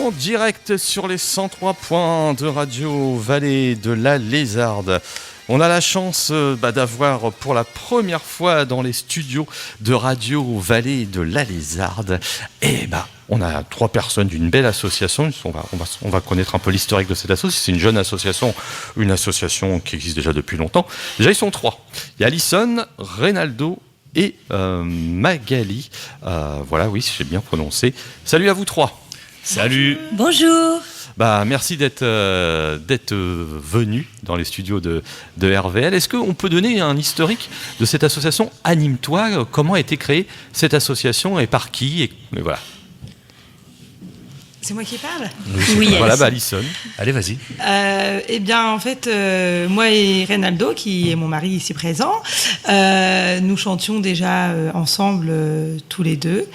En direct sur les 103 points de Radio Vallée de la Lézarde. On a la chance d'avoir pour la première fois dans les studios de Radio Vallée de la Lézarde, on a 3 personnes d'une belle association. On va connaître un peu l'historique de cette association. C'est une jeune association, une association qui existe déjà depuis longtemps. Déjà, ils sont 3. Il y a Alison, Reynaldo et Magali. Voilà, oui, j'ai bien prononcé. Salut à vous 3. Salut. Bonjour. Merci d'être venu dans les studios de RVL. Est-ce qu'on peut donner un historique de cette association Anime-toi? Comment a été créée cette association et par qui? Et voilà. C'est moi qui parle? Oui. Voilà, Alison. Allez, vas-y. En fait, moi et Reynaldo, qui est mon mari ici présent, nous chantions déjà ensemble tous les deux.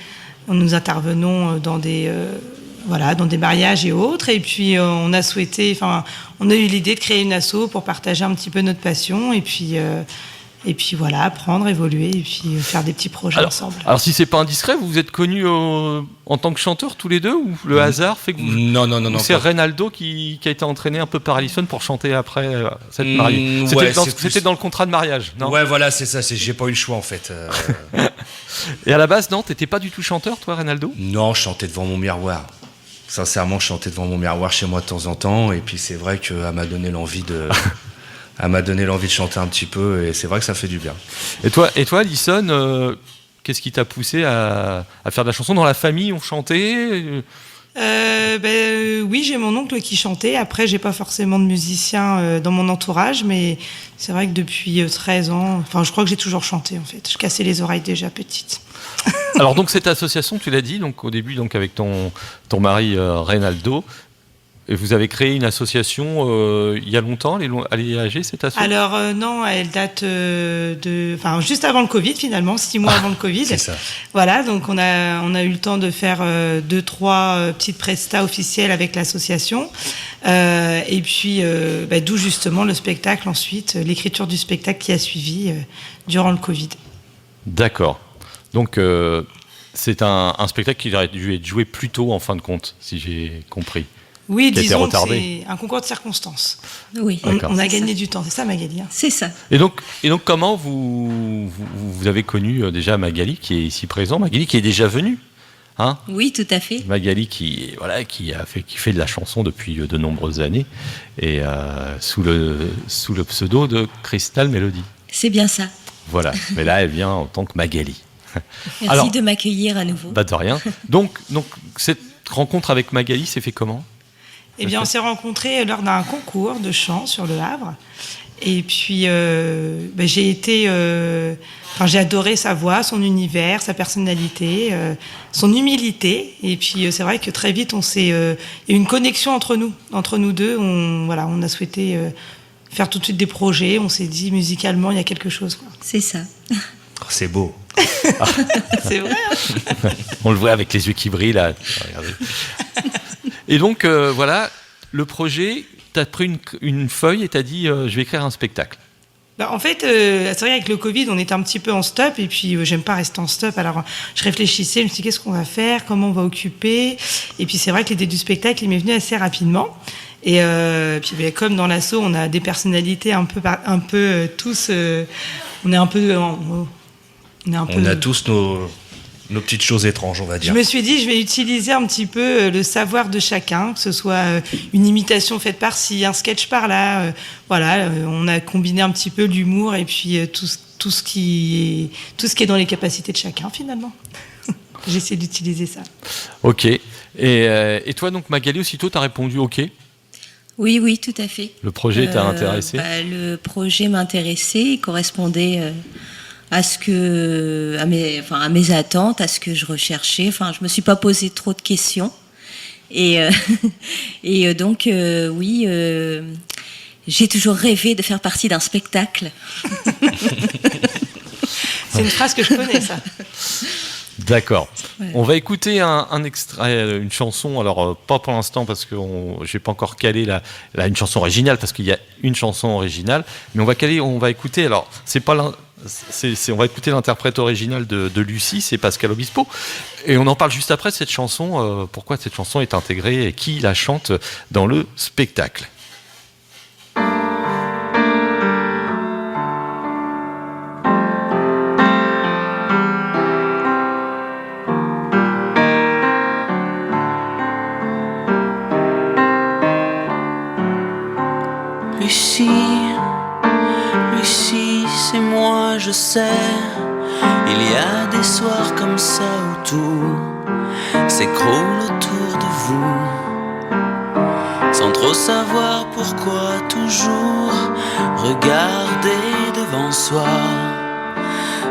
Nous intervenons dans des mariages et autres. Et puis, on a eu l'idée de créer une asso pour partager un petit peu notre passion. Et puis voilà, apprendre, évoluer et puis faire des petits projets ensemble. Alors, si c'est pas indiscret, vous êtes connus en tant que chanteurs tous les deux, ou le hasard fait que vous... Non. C'est Reynaldo qui a été entraîné un peu par Alison pour chanter après cette mariée. C'était dans le contrat de mariage, non? Ouais, voilà, c'est ça. J'ai pas eu le choix, en fait. Et à la base, non, t'étais pas du tout chanteur, toi, Reynaldo? Non, je chantais devant mon miroir. Sincèrement, je chantais devant mon miroir chez moi de temps en temps. Et puis, c'est vrai qu'elle m'a donné l'envie de... Elle m'a donné l'envie de chanter un petit peu, et c'est vrai que ça fait du bien. Et toi, Alison, qu'est-ce qui t'a poussé à faire de la chanson? Dans la famille, on chantait? Oui, j'ai mon oncle qui chantait. Après, j'ai pas forcément de musicien dans mon entourage, mais c'est vrai que depuis 13 ans, je crois que j'ai toujours chanté en fait. Je cassais les oreilles déjà petite. Alors donc cette association, tu l'as dit, donc au début donc avec ton mari Reynaldo. Et vous avez créé une association il y a longtemps, elle est âgée cette association? Alors non, elle date juste avant le Covid finalement, 6 mois avant le Covid. C'est ça. Voilà, donc on a eu le temps de faire 2-3 petites prestas officielles avec l'association. Et puis d'où justement le spectacle ensuite, l'écriture du spectacle qui a suivi durant le Covid. D'accord. Donc c'est un spectacle qui aurait dû être joué plus tôt en fin de compte, si j'ai compris. Oui, disons que c'est un concours de circonstances. Oui. On a gagné du temps, c'est ça Magali? C'est ça. Et donc comment vous avez connu déjà Magali qui est ici présent, Magali qui est déjà venue, hein? Oui, tout à fait. Magali qui fait de la chanson depuis de nombreuses années et sous le pseudo de Crystal Melody. C'est bien ça. Voilà, mais là elle vient en tant que Magali. Merci de m'accueillir à nouveau. De rien. Donc cette rencontre avec Magali s'est fait comment? Eh bien, on s'est rencontrés lors d'un concours de chant sur Le Havre. Et puis, j'ai adoré sa voix, son univers, sa personnalité, son humilité. Et puis, c'est vrai que très vite, il y a eu une connexion entre nous deux. On a souhaité faire tout de suite des projets. On s'est dit, musicalement, il y a quelque chose, quoi. C'est ça. Oh, c'est beau. C'est vrai, hein? On le voit avec les yeux qui brillent, là. Regardez. Et donc, le projet, tu as pris une feuille et tu as dit je vais écrire un spectacle. En fait, c'est vrai qu'avec le Covid, on était un petit peu en stop. Et puis, j'aime pas rester en stop. Alors, je réfléchissais, je me suis dit, qu'est-ce qu'on va faire? Comment on va occuper? Et puis, c'est vrai que l'idée du spectacle, il m'est venue assez rapidement. Et puis, comme dans l'asso, on a des personnalités un peu tous... On a tous nos petites choses étranges, on va dire. Je me suis dit, je vais utiliser un petit peu le savoir de chacun, que ce soit une imitation faite par-ci, un sketch par-là. On a combiné un petit peu l'humour et puis tout ce qui est dans les capacités de chacun, finalement. J'essaie d'utiliser ça. Ok. Et toi, donc, Magali, aussitôt, tu as répondu ok? Oui, tout à fait. Le projet t'a intéressé? Le projet m'intéressait, il correspondait... à mes attentes, à ce que je recherchais. Je me suis pas posé trop de questions. Et donc, j'ai toujours rêvé de faire partie d'un spectacle. C'est une phrase que je connais, ça. D'accord. Ouais. On va écouter un extrait, une chanson. Alors, pas pour l'instant parce que je n'ai pas encore calé une chanson originale parce qu'il y a une chanson originale. Mais on va écouter. Alors, c'est pas On va écouter l'interprète originale de Lucie, c'est Pascal Obispo. Et on en parle juste après cette chanson, pourquoi cette chanson est intégrée et qui la chante dans le spectacle. Lucie, c'est moi, je sais. Il y a des soirs comme ça où tout s'écroule autour de vous, sans trop savoir pourquoi, toujours regarder devant soi,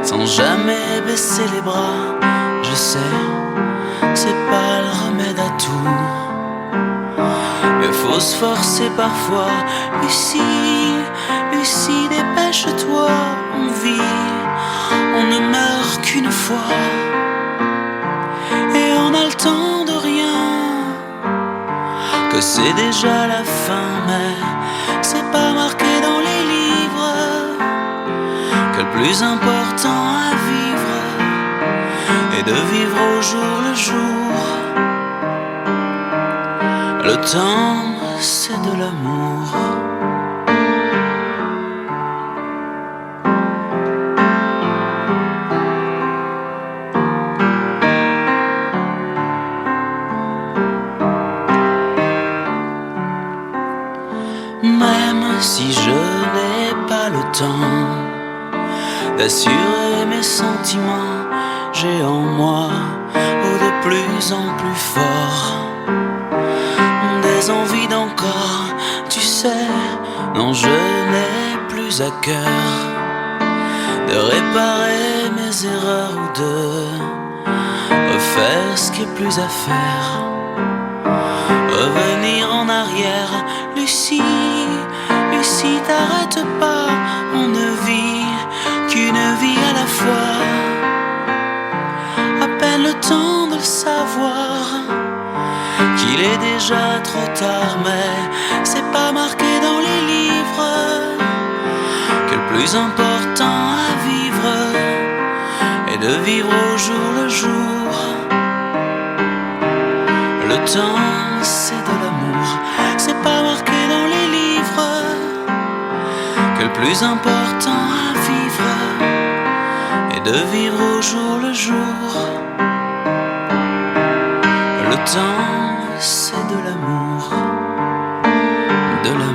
sans jamais baisser les bras. Je sais, c'est pas le remède à tout, mais faut se forcer parfois. Lucie, dépêche-toi, on vit, on ne meurt qu'une fois, et on a le temps de rien, que c'est déjà la fin, mais c'est pas marqué dans les livres, que le plus important à vivre est de vivre au jour le jour. Le temps, c'est de l'amour. Même si je n'ai pas le temps d'assurer mes sentiments, j'ai en moi de plus en plus fort des envies d'encore, tu sais. Non, je n'ai plus à cœur de réparer mes erreurs ou de refaire ce qui est plus à faire. Revenir en arrière, Lucie, t'arrêtes pas, on ne vit qu'une vie à la fois. À peine le temps de le savoir, qu'il est déjà trop tard, mais c'est pas marqué dans les livres, que le plus important à vivre est de vivre au jour le jour. Le temps, c'est de l'amour, c'est pas marqué dans les livres, que le plus important à vivre est de vivre au jour le jour. Le temps, c'est de l'amour, de l'amour.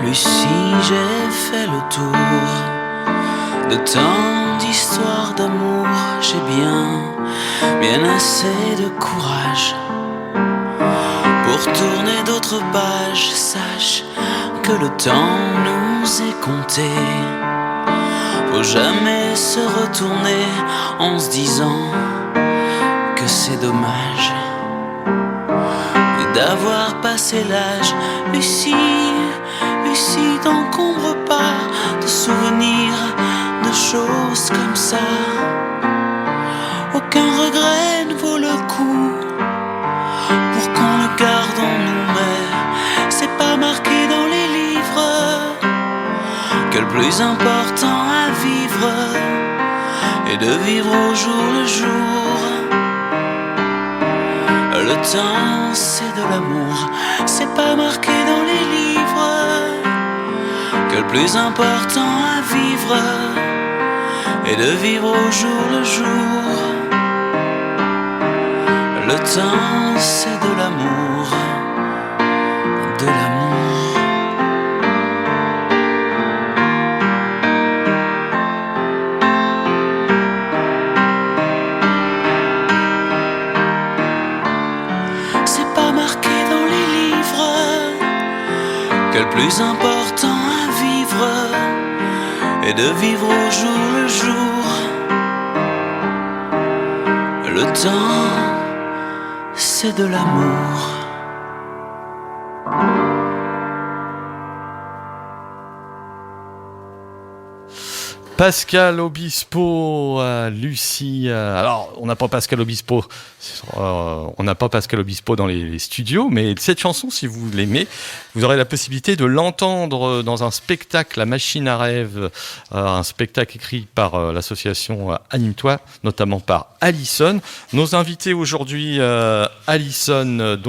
Lucie, j'ai fait le tour de tant d'histoires d'amour. J'ai bien assez de courage pour tourner d'autres pages. Sache que le temps nous est compté. Faut jamais se retourner en se disant que c'est dommage d'avoir passé l'âge. Lucie, t'encombre pas de souvenirs, de choses comme ça. Aucun regret ne vaut le coup pour qu'on le garde en nous, mais c'est pas marqué dans les livres, que le plus important à vivre est de vivre au jour le jour. Le temps, c'est de l'amour, c'est pas marqué dans les livres, que le plus important à vivre est de vivre au jour le jour. Le temps, c'est de l'amour, de l'amour. C'est pas marqué dans les livres, que le plus important à vivre est de vivre au jour le jour. Le temps, c'est de l'amour. Pascal Obispo, Lucie. Alors, on n'a pas Pascal Obispo dans les studios, mais cette chanson, si vous l'aimez, vous aurez la possibilité de l'entendre dans un spectacle, La Machine à rêve, un spectacle écrit par l'association Anime-toi, notamment par Alison. Nos invités aujourd'hui, Alison,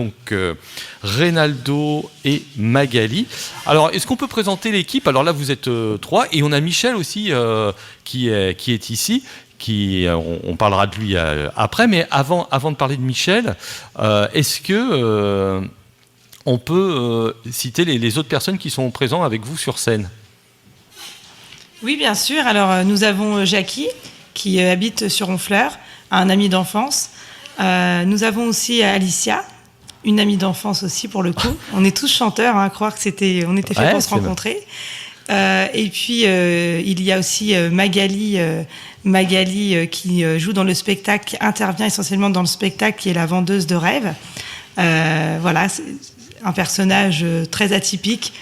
Reynaldo et Magali. Alors, est-ce qu'on peut présenter l'équipe ? Alors là, vous êtes 3 et on a Michel aussi qui est ici. On parlera de lui après, mais avant de parler de Michel, est-ce que on peut citer les autres personnes qui sont présentes avec vous sur scène ? Oui, bien sûr. Alors, nous avons Jackie, qui habite sur Honfleur, un ami d'enfance. Nous avons aussi Alicia, une amie d'enfance aussi, pour le coup. On est tous chanteurs, à croire que on était fait pour se rencontrer. Et puis, il y a aussi Magali qui joue dans le spectacle, qui intervient essentiellement dans le spectacle, qui est la vendeuse de rêves. Voilà, c'est un personnage très atypique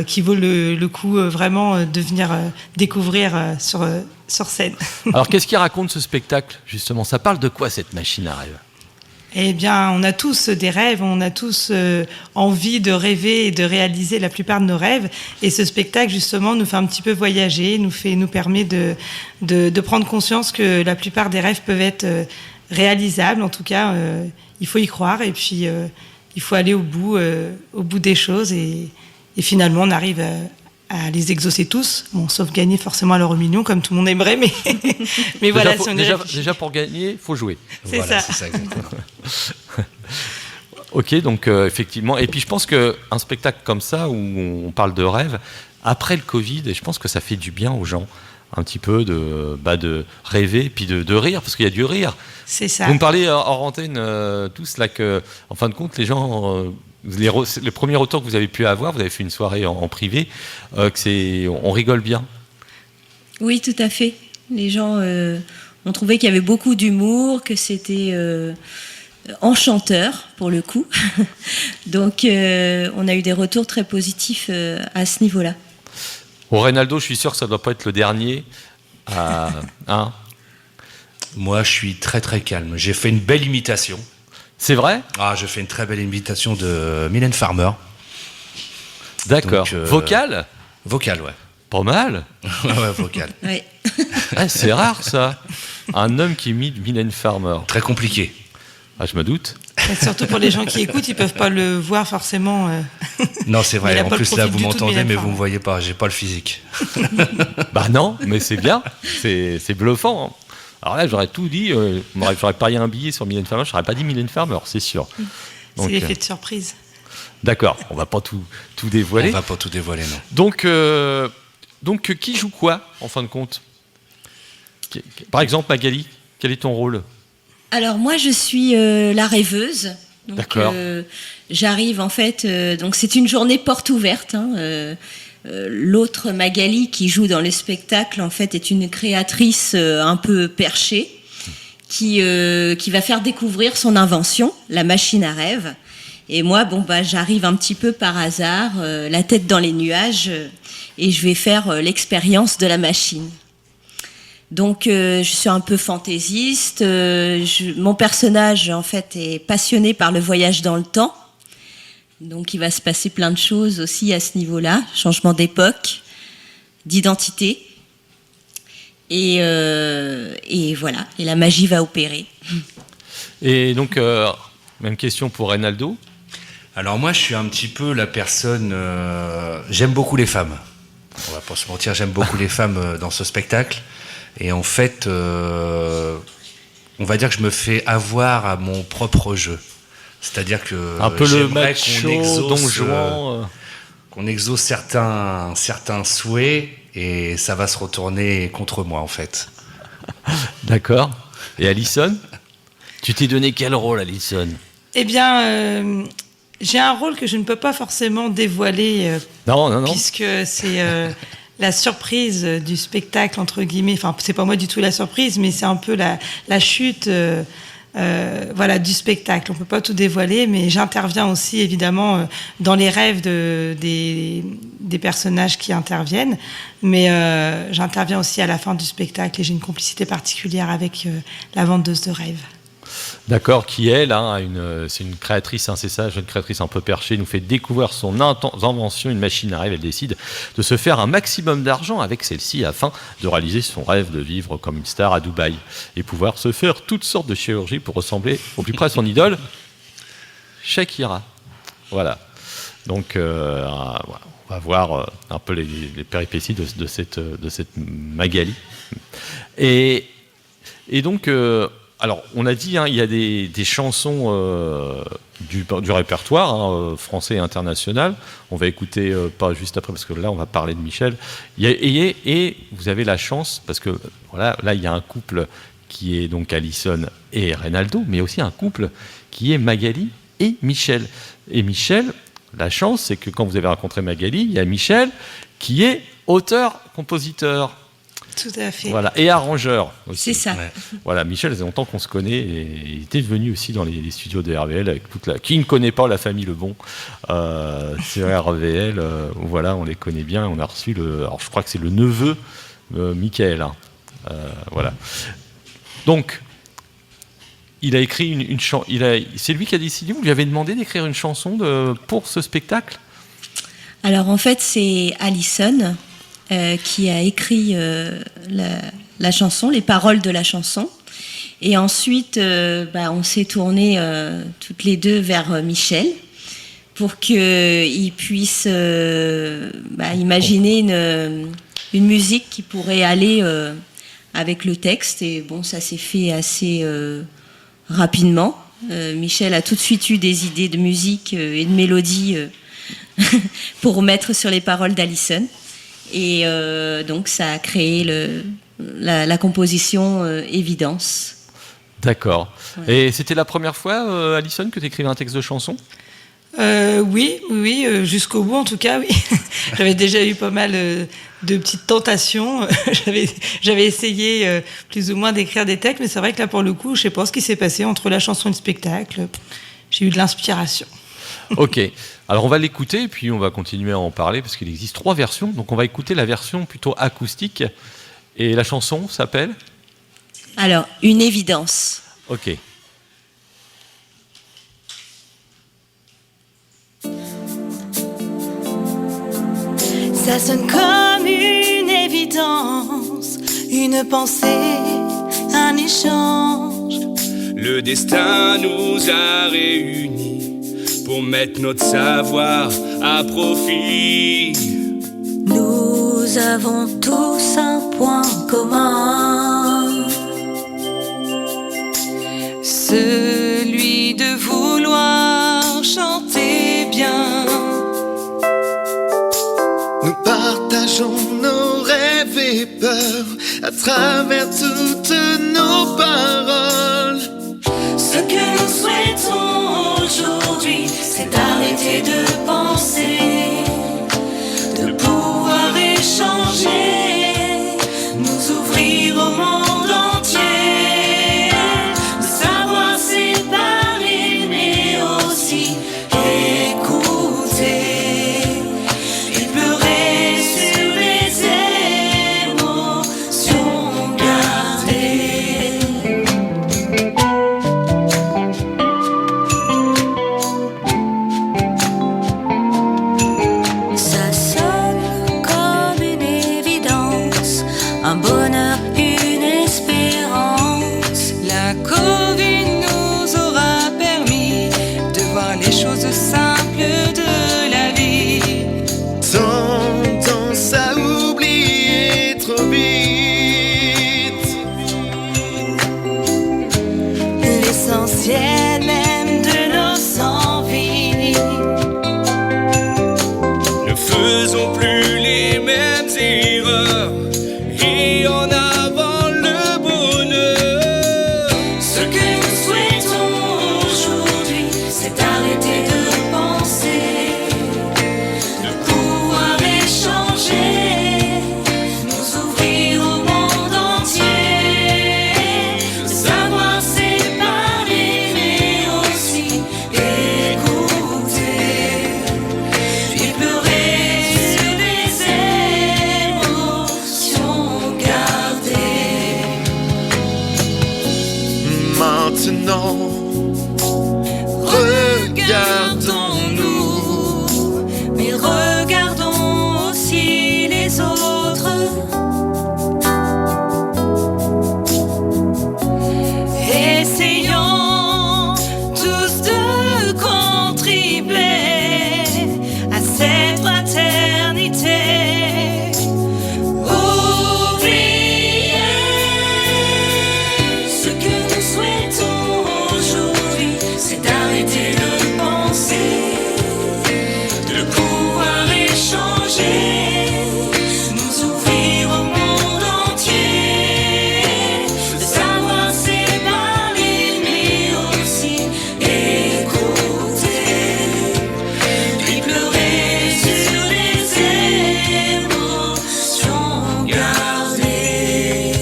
qui vaut le coup vraiment de venir découvrir sur scène. Alors, qu'est-ce qu'il raconte ce spectacle, justement ? Ça parle de quoi, cette machine à rêve ? Eh bien, on a tous des rêves, on a tous envie de rêver et de réaliser la plupart de nos rêves. Et ce spectacle, justement, nous fait un petit peu voyager, nous permet de prendre conscience que la plupart des rêves peuvent être réalisables. En tout cas, il faut y croire et puis il faut aller au bout des choses. Et finalement, on arrive à les exaucer tous. Bon, sauf gagner forcément à l'euro million, comme tout le monde aimerait, mais voilà. Déjà pour gagner, il faut jouer. C'est voilà, ça. C'est ça exactement. Ok, donc effectivement. Et puis je pense qu'un spectacle comme ça, où on parle de rêve, après le Covid, et je pense que ça fait du bien aux gens, un petit peu de rêver, et puis de rire, parce qu'il y a du rire. C'est ça. Vous me parlez hors antenne tous, là, que, en fin de compte, les gens... les premiers retours que vous avez pu avoir, vous avez fait une soirée en privé, on rigole bien. Oui, tout à fait. Les gens ont trouvé qu'il y avait beaucoup d'humour, que c'était enchanteur pour le coup. Donc on a eu des retours très positifs à ce niveau-là. Au Reynaldo, je suis sûr que ça ne doit pas être le dernier. Hein. Moi, je suis très très calme. J'ai fait une belle imitation. C'est vrai ? Je fais une très belle imitation de Mylène Farmer. D'accord. Donc, Vocal ? Vocal, ouais. Pas mal. Ouais, vocal. Ouais. C'est rare, ça. Un homme qui imite Mylène Farmer. Très compliqué. Je me doute. Et surtout pour les gens qui écoutent, ils peuvent pas le voir forcément. Non, c'est vrai. Il a En pas le plus, là, profil vous du tout de m'entendez, Mylène mais Farmer. vous me voyez pas. J'ai pas le physique. Non, mais c'est bien. C'est bluffant. Hein. Alors là, j'aurais tout dit. J'aurais parié un billet sur Mylène Farmer. Je n'aurais pas dit Mylène Farmer, c'est sûr. Donc, C'est l'effet de surprise. D'accord. On va pas tout dévoiler. On va pas tout dévoiler, non. Donc, qui joue quoi, en fin de compte ? Par exemple, Magali, quel est ton rôle ? Alors moi, je suis la rêveuse. Donc, D'accord. J'arrive en fait. Donc c'est une journée porte ouverte. Hein, l'autre Magali qui joue dans le spectacle en fait est une créatrice un peu perchée qui va faire découvrir son invention, la machine à rêve. Et moi, j'arrive un petit peu par hasard, la tête dans les nuages, et je vais faire l'expérience de la machine. Donc, je suis un peu fantaisiste. Mon personnage, en fait, est passionné par le voyage dans le temps. Donc, il va se passer plein de choses aussi à ce niveau-là. Changement d'époque, d'identité. Et voilà. Et la magie va opérer. Et donc, même question pour Reynaldo. Alors moi, je suis un petit peu la personne... j'aime beaucoup les femmes. On va pas se mentir, j'aime beaucoup les femmes dans ce spectacle. Et en fait, on va dire que je me fais avoir à mon propre jeu. C'est-à-dire que Un peu le j'aimerais macho, Don Juan. qu'on exauce certains souhaits et ça va se retourner contre moi, en fait. D'accord. Et Alison ? Tu t'es donné quel rôle, Alison ? Eh bien, j'ai un rôle que je ne peux pas forcément dévoiler. Non. Puisque c'est la surprise du spectacle, entre guillemets. Enfin, c'est pas moi du tout la surprise, mais c'est un peu la chute voilà, du spectacle. On peut pas tout dévoiler, mais j'interviens aussi évidemment dans les rêves des personnages qui interviennent, mais j'interviens aussi à la fin du spectacle et j'ai une complicité particulière avec la vendeuse de rêves. D'accord, qui elle, c'est une créatrice, c'est ça, jeune créatrice un peu perchée, nous fait découvrir son invention, une machine à rêve. Elle décide de se faire un maximum d'argent avec celle-ci afin de réaliser son rêve de vivre comme une star à Dubaï et pouvoir se faire toutes sortes de chirurgies pour ressembler au plus près à son idole, Shakira. Voilà. Donc, voilà. On va voir un peu les péripéties de cette Magali. Et donc... alors, on a dit, il y a des chansons du répertoire français et international. On va écouter pas juste après, parce que là, on va parler de Michel. Et vous avez la chance, parce que voilà, là, il y a un couple qui est donc Alison et Reynaldo, mais aussi un couple qui est Magali et Michel. Et Michel, la chance, c'est que quand vous avez rencontré Magali, il y a Michel qui est auteur-compositeur. Tout à fait. Voilà, et arrangeur aussi. C'est ça. Ouais. Voilà, Michel, ça fait longtemps qu'on se connaît et il était venu aussi dans les studios de RVL avec qui ne connaît pas la famille Lebon sur RVL, voilà, on les connaît bien. On a reçu alors je crois que c'est le neveu Michael. Voilà. Donc, il a écrit une chanson. C'est lui qui a décidé. Vous lui avez demandé d'écrire une chanson pour ce spectacle ? Alors en fait, c'est Alison qui a écrit la chanson, les paroles de la chanson. Et ensuite, on s'est tourné toutes les deux vers Michel pour qu'il puisse imaginer une musique qui pourrait aller avec le texte. Et bon, ça s'est fait assez rapidement. Michel a tout de suite eu des idées de musique et de mélodie pour mettre sur les paroles d'Alison. Et donc ça a créé la composition Évidence. D'accord. Ouais. Et c'était la première fois, Alison, que tu écrivais un texte de chanson ? Oui, jusqu'au bout en tout cas, oui. J'avais déjà eu pas mal de petites tentations. J'avais essayé plus ou moins d'écrire des textes, mais c'est vrai que là pour le coup, je sais pas ce qui s'est passé entre la chanson et le spectacle. J'ai eu de l'inspiration. Ok, alors on va l'écouter et puis on va continuer à en parler parce qu'il existe 3 versions. Donc on va écouter la version plutôt acoustique et la chanson s'appelle ? Alors, Une évidence. Ok. Ça sonne comme une évidence, une pensée, un échange. Le destin nous a réunis pour mettre notre savoir à profit. Nous avons tous un point commun, celui de vouloir chanter bien. Nous partageons nos rêves et peurs à travers toutes nos paroles. Ce que nous souhaitons aujourd'hui, c'est d'arrêter de penser, de pouvoir échanger, nous ouvrir au monde entier, de savoir séparer mais aussi écouter. Même de nos envies. Ne faisons plus les mêmes erreurs et en avant le bonheur. Ce que nous souhaitons aujourd'hui, c'est d'arrêter de penser, de pouvoir échanger, nous ouvrir au monde entier, de savoir séparer. maintenant. Regardons-nous, mais regardons aussi les autres. Essayons tous de contribuer à cette fraternité. Oublier ce que nous souhaitons aujourd'hui, c'est d'arrêter de penser, de pouvoir échanger, nous ouvrir au monde entier, de savoir c'est parler mais aussi écouter, puis pleurer sur les émotions gardées.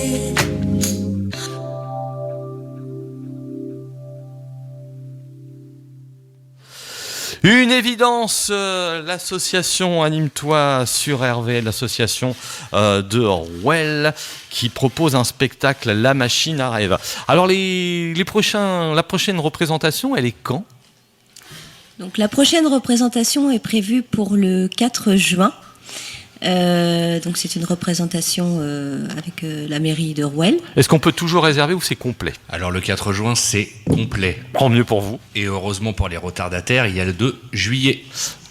Une évidence, l'association Anime-toi sur RVL, l'association de Rouelle, qui propose un spectacle La Machine à Rêve. Alors la prochaine représentation, elle est quand ? Donc la prochaine représentation est prévue pour le 4 juin. Donc c'est une représentation avec la mairie de Rouelle. Est-ce qu'on peut toujours réserver ou c'est complet ? Alors le 4 juin, c'est complet. Tant mieux pour vous. Et heureusement pour les retardataires, il y a le 2 juillet.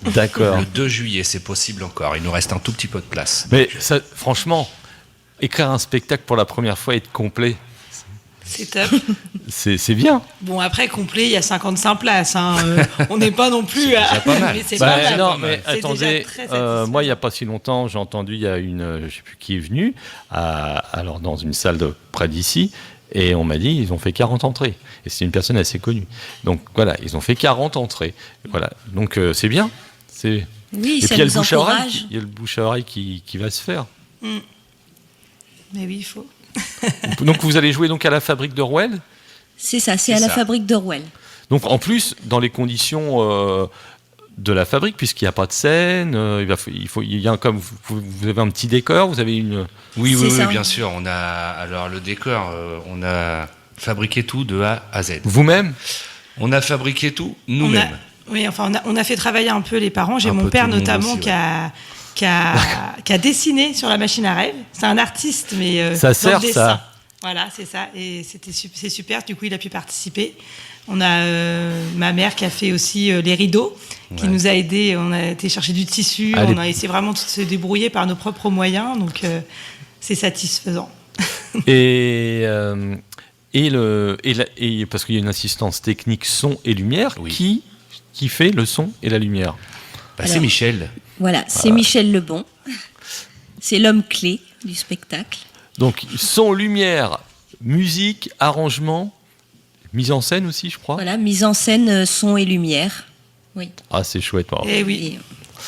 D'accord. Le 2 juillet, c'est possible encore. Il nous reste un tout petit peu de place. Mais ça, franchement, écrire un spectacle pour la première fois et être complet, C'est top. c'est bien. Bon, après, complet, il y a 55 places. Hein. On n'est pas non plus à... déjà pas mal. Mais c'est Bah, pas mal. non, mais C'est déjà attendez, très satisfaisant. moi, il n'y a pas si longtemps, j'ai entendu, il y a une, je ne sais plus qui est venue, alors dans une salle près d'ici, et on m'a dit, ils ont fait 40 entrées. Et c'est une personne assez connue. Donc voilà, ils ont fait 40 entrées. Voilà. Donc c'est bien. Oui, Et ça puis il y a le nous bouche à oreille, encourage. il y a le bouche à oreille qui va se faire. Mais oui, il faut. Donc vous allez jouer donc à la Fabrique de Rouelle. C'est ça, c'est à la ça. fabrique de Rouelle. Donc en plus, dans les conditions de la fabrique, puisqu'il n'y a pas de scène, il y a comme vous avez un petit décor, vous avez une. Oui, C'est ça. bien sûr. On a alors le décor, on a fabriqué tout de A à Z. Vous-même. On a fabriqué tout On a, nous-mêmes. oui, enfin, on a fait travailler un peu les parents. J'ai Un mon peu père tout le monde notamment aussi, qui a dessiné sur la machine à rêve. C'est un artiste, mais Ça dans sert, le ça. dessin. Voilà, c'est ça. Et c'est super. Du coup, il a pu participer. On a ma mère qui a fait aussi les rideaux, qui Ouais. nous a aidés. On a été chercher du tissu. Allez. On a essayé vraiment de se débrouiller par nos propres moyens. Donc, c'est satisfaisant. Et parce qu'il y a une assistance technique son et lumière Oui. qui fait le son et la lumière. Bah, c'est Alors. Michel. Voilà, c'est Michel Lebon. C'est l'homme clé du spectacle. Donc son, lumière, musique, arrangement, mise en scène aussi, je crois. Voilà, mise en scène, son et lumière. Oui. Ah, c'est chouette. Bravo. Et oui. Et,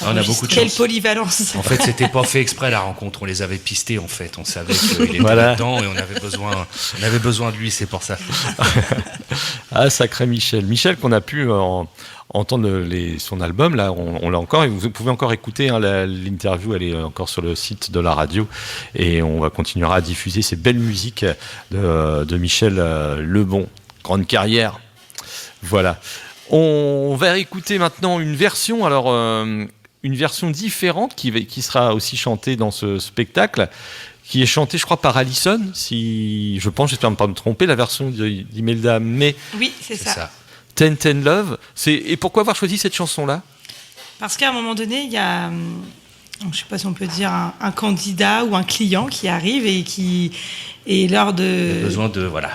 On a beaucoup de Quelle chance. polyvalence. En fait, c'était pas fait exprès la rencontre. On les avait pistés en fait. On savait qu'il était Voilà. là-dedans et on avait besoin de lui. C'est pour ça. Ah, sacré Michel. Michel qu'on a pu entendre son album, là, on l'a encore, et vous pouvez encore écouter hein, l'interview, elle est encore sur le site de la radio, et on continuera à diffuser ces belles musiques de Michel Lebon. Grande carrière. Voilà. On va écouter maintenant une version, alors une version différente qui sera aussi chantée dans ce spectacle, qui est chantée, je crois, par Alison, si je pense, j'espère ne pas me tromper, la version d'Imelda May. Oui, c'est C'est ça. ça. Ten Love. Et pourquoi avoir choisi cette chanson-là ? Parce qu'à un moment donné, il y a, je ne sais pas si on peut dire, un candidat ou un client qui arrive et lors Il a de, besoin de voilà.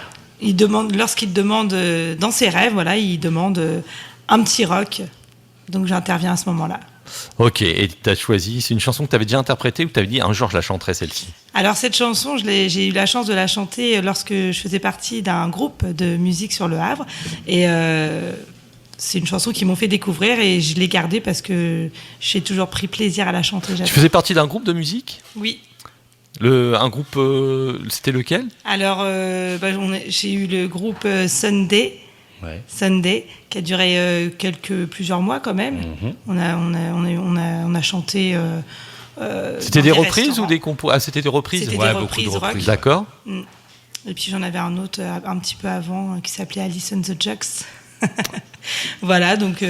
lorsqu'il demande dans ses rêves, voilà, il demande un petit rock. Donc j'interviens à ce moment-là. Ok, et tu as choisi, c'est une chanson que tu avais déjà interprétée ou tu avais dit un jour je la chanterai celle-ci ? Alors cette chanson, j'ai eu la chance de la chanter lorsque je faisais partie d'un groupe de musique sur Le Havre. Et c'est une chanson qu'ils m'ont fait découvrir et je l'ai gardée parce que j'ai toujours pris plaisir à la chanter. Tu J'adore. faisais partie d'un groupe de musique ? Oui. Un groupe, c'était lequel ? Alors j'ai eu le groupe Sunday. Ouais. Sunday, qui a duré plusieurs mois quand même. Mhm. On a chanté. C'était dans des reprises restaurants. ou des compos ? Ah, c'était des reprises. C'était Ouais, des beaucoup de reprises rock. reprises. D'accord. Et puis j'en avais un autre un petit peu avant qui s'appelait Alice and the Jux. Voilà, donc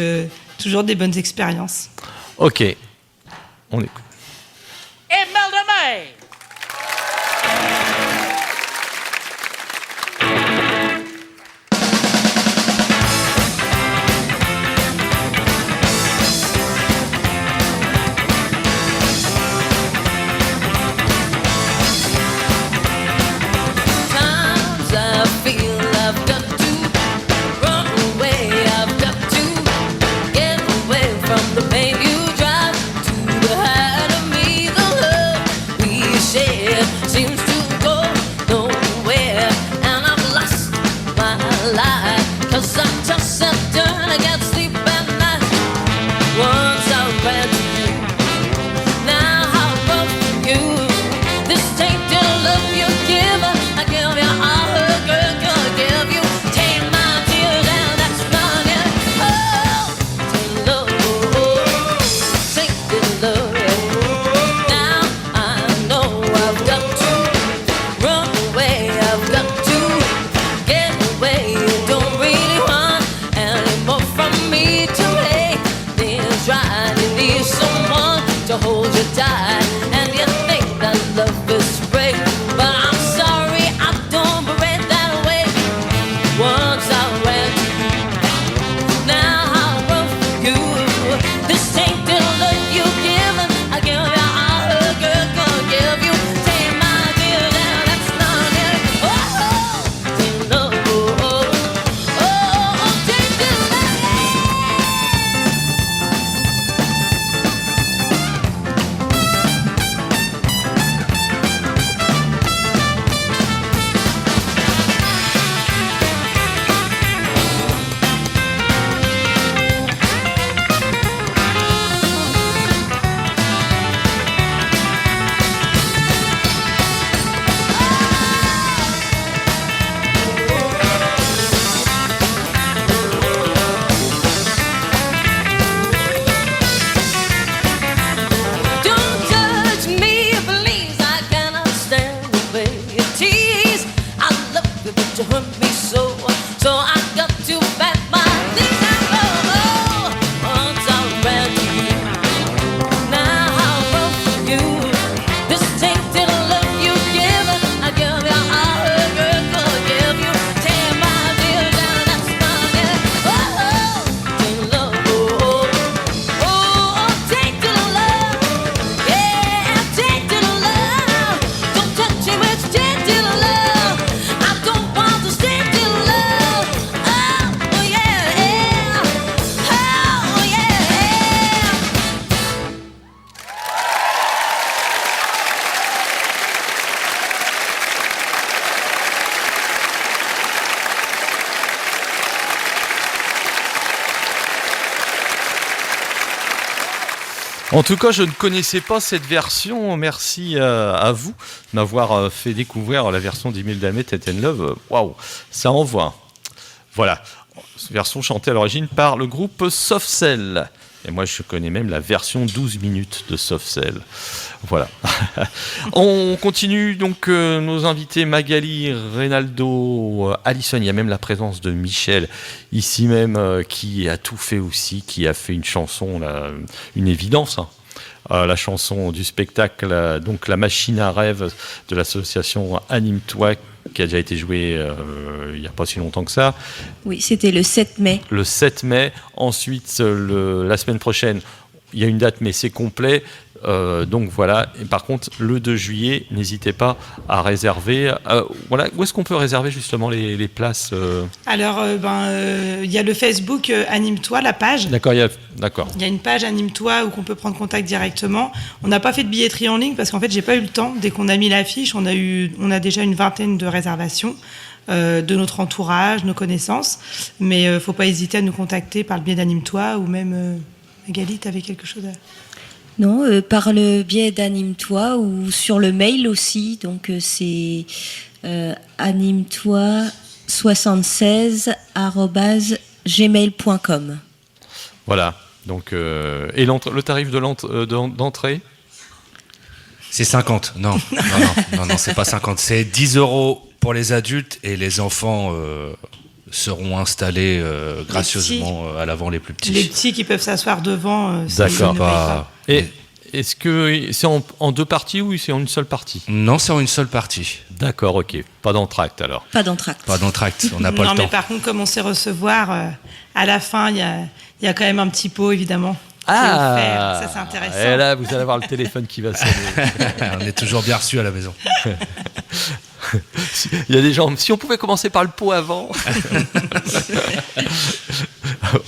toujours des bonnes expériences. Ok, on écoute. Imelda May. Times I feel I've got to run away. I've got to get away from the pain you drive to the heart of me. The love we share seems to go nowhere, and I've lost my life 'cause I toss and turn, I can't sleep at night. Once I ran to you, now how rough you. This tainted love you give, I give you all a girl could give you. Take my tears and that's not it. Oh, tainted love, tainted love. Now I know I've got to run away. I've got to get away. You don't really want anymore from me today. Things right, you need someone to hold you tight, and you think that love is free, but I'm sorry, I don't break that way. Once I ran to you, now how rough you. This tainted love you give, I give you all a girl could give you. Take my dear, now that's not it. Oh, tainted love, tainted love. Don't touch me, please. I cannot stand the way you tease. I love you, but you hurt me so. So I got to back my things and go. Once I ran to you, now how rough you. This tainted love you give, I give you all a girl could give you. Take my dear, now that's not it. Tainted love, tainted love. Yeah, tainted love. Don't touch me with tainted love. I don't want this tainted love. Oh yeah, oh yeah. En tout cas, je ne connaissais pas cette version. Merci à vous de m'avoir fait découvrir la version d'Imelda May, Tate and Love. Waouh, ça envoie. Voilà, version chantée à l'origine par le groupe Soft Cell. Et moi, je connais même la version 12 minutes de Soft Cell. Voilà. On continue donc nos invités Magali, Reynaldo, Alison. Il y a même la présence de Michel ici même qui a tout fait aussi, qui a fait une chanson, une évidence. Hein. La chanson du spectacle, donc La Machine à rêve de l'association Anime-toi, qui a déjà été jouée il n'y a pas si longtemps que ça. Oui, c'était le 7 mai. Le 7 mai. Ensuite, la semaine prochaine, il y a une date, mais c'est complet. Donc voilà. Et par contre, le 2 juillet, n'hésitez pas à réserver. Voilà. Où est-ce qu'on peut réserver justement les places Alors, il y a le Facebook Anime-toi, la page. D'accord, Il y a une page Anime-toi où on peut prendre contact directement. On n'a pas fait de billetterie en ligne parce qu'en fait, j'ai pas eu le temps. Dès qu'on a mis l'affiche, on a déjà une vingtaine de réservations de notre entourage, nos connaissances. Mais faut pas hésiter à nous contacter par le biais d'Anime-toi ou même Magali, tu avais quelque chose à... Non, par le biais d'Anime-toi ou sur le mail aussi. Donc c'est animetoi76@gmail.com. Voilà. Donc, et le tarif d'entrée C'est 50. Non, c'est pas 50. C'est 10 € pour les adultes et les enfants seront installés gracieusement à l'avant, les plus petits. Les petits qui peuvent s'asseoir devant. D'accord. Pas... Et est-ce que c'est en 2 parties ou c'est en une seule partie? Non, c'est en une seule partie. D'accord, ok. Pas d'entracte alors. Pas d'entracte. Pas d'entracte, on n'a pas Non, le temps. mais par contre, comme on sait recevoir, à la fin, il y a quand même un petit pot, évidemment. qui est offert. Ça, c'est intéressant. Et là, vous allez avoir le téléphone qui va sonner. On est toujours bien reçus à la maison. Il y a des gens, si on pouvait commencer par le pot avant.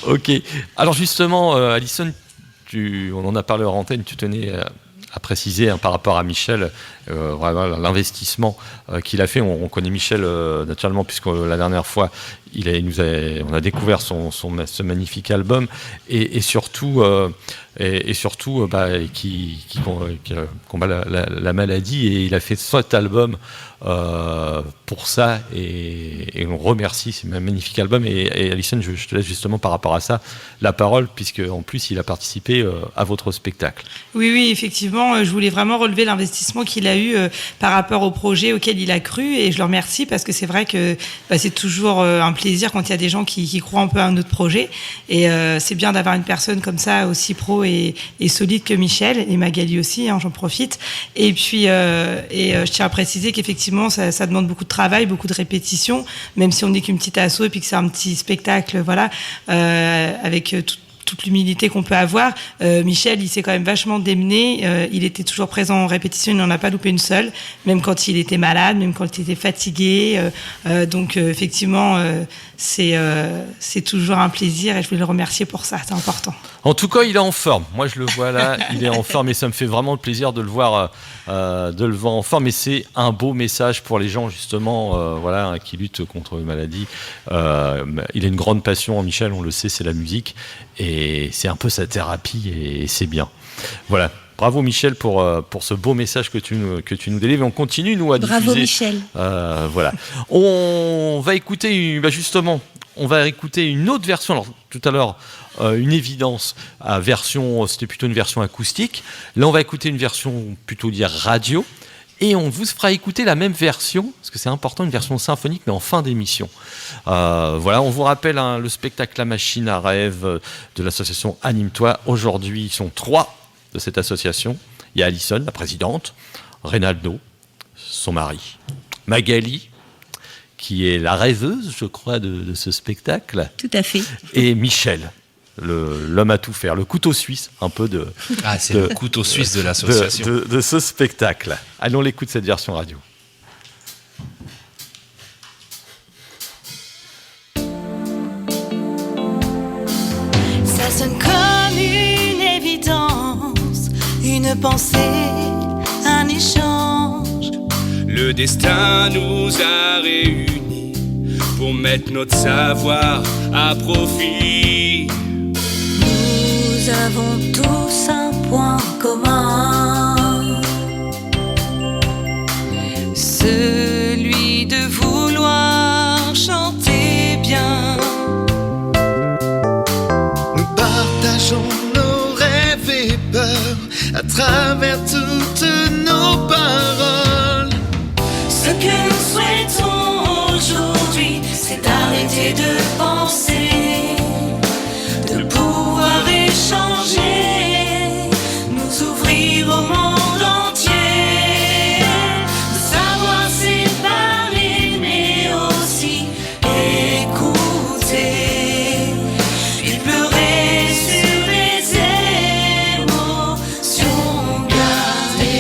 Ok. Alors justement, Alison, on en a parlé hors antenne, tu tenais à préciser par rapport à Michel, vraiment l'investissement qu'il a fait. On connaît Michel naturellement, puisque la dernière fois, on a découvert ce magnifique album, et surtout, qui combat la maladie, et il a fait cet album pour ça, et on remercie ce magnifique album. Et Alison, je te laisse justement par rapport à ça la parole, puisque en plus il a participé à votre spectacle. Oui, effectivement, je voulais vraiment relever l'investissement qu'il a eu par rapport au projet auquel il a cru, et je le remercie parce que c'est vrai que c'est toujours un plaisir quand il y a des gens qui croient un peu à notre projet, et c'est bien d'avoir une personne comme ça aussi pro et solide que Michel, et Magali aussi, j'en profite. Et puis je tiens à préciser qu'effectivement ça demande beaucoup de travail, beaucoup de répétitions, même si on n'est qu'une petite asso et puis que c'est un petit spectacle, voilà, avec toute l'humilité qu'on peut avoir. Michel, il s'est quand même vachement démené. Il était toujours présent en répétition, il n'en a pas loupé une seule, même quand il était malade, même quand il était fatigué. Donc effectivement, c'est toujours un plaisir, et je voulais le remercier pour ça, c'est important. En tout cas, il est en forme. Moi, je le vois là, il est en forme, et ça me fait vraiment plaisir de le voir en forme. Et c'est un beau message pour les gens, justement, qui luttent contre les maladies. Il a une grande passion, Michel, on le sait, c'est la musique, et c'est un peu sa thérapie, et c'est bien. Voilà. Bravo Michel pour ce beau message que tu nous délivres. Et on continue, nous, à diffuser. Bravo Michel. Voilà. On va écouter, justement, une autre version. Alors, tout à l'heure, une évidence, c'était plutôt une version acoustique. Là, on va écouter une version plutôt radio. Et on vous fera écouter la même version, parce que c'est important, une version symphonique, mais en fin d'émission. On vous rappelle le spectacle La Machine à Rêve de l'association Anime-toi. Aujourd'hui, ils sont 3 de cette association. Il y a Alison, la présidente, Reynaldo, son mari, Magali, qui est la rêveuse, je crois, de ce spectacle. Tout à fait. Et Michel, l'homme à tout faire, le couteau suisse, un peu de... Ah, c'est le couteau suisse de l'association. De ce spectacle. Allons l'écouter cette version radio. Ça sonne comme une évidence, une pensée, un échange. Le destin nous a réunis pour mettre notre savoir à profit. Nous avons tous un point commun, celui de vouloir chanter bien. Nous partageons nos rêves et peurs à travers toutes nos paroles. Ce que nous souhaitons aujourd'hui, c'est d'arrêter de penser, de pouvoir échanger, nous ouvrir au monde entier, de savoir séparer mais aussi écouter, puis pleurer sur les émotions gardées.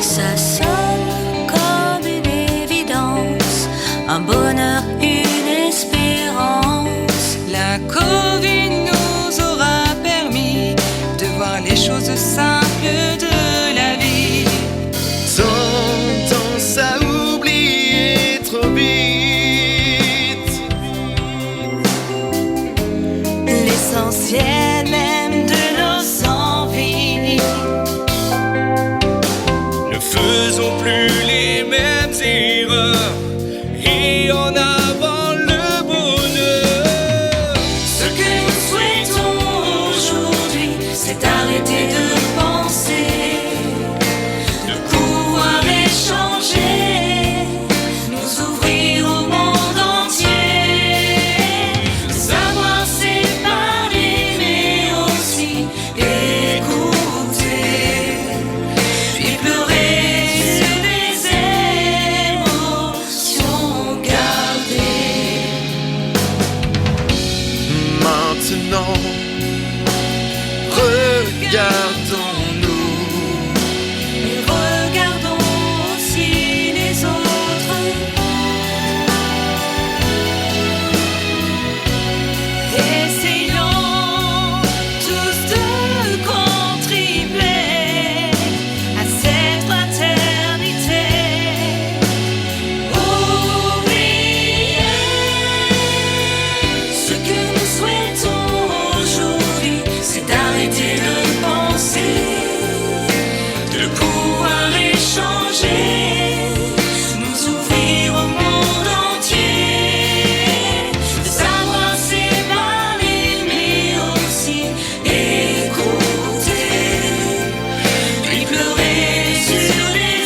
Ça sonne comme une évidence, un bonheur, une espérance. La Covid nous aura permis de voir les choses simples de la vie. Tendance à oublier trop vite L'essentiel même de nos envies. Ne faisons plus les mêmes erreurs et en avant le bonheur. de penser, de pouvoir échanger, nous ouvrir au monde entier, de savoir c'est parler mais aussi écouter, puis pleurer sur des émotions gardées. Maintenant, regardons-nous. Et regardons aussi les autres. Essayons tous de contribuer à cette fraternité. Oublier ce que nous souhaitons aujourd'hui, c'est d'arrêter de penser, de pouvoir échanger, nous ouvrir au monde entier, de savoir c'est parler mais aussi écouter, puis pleurer sur les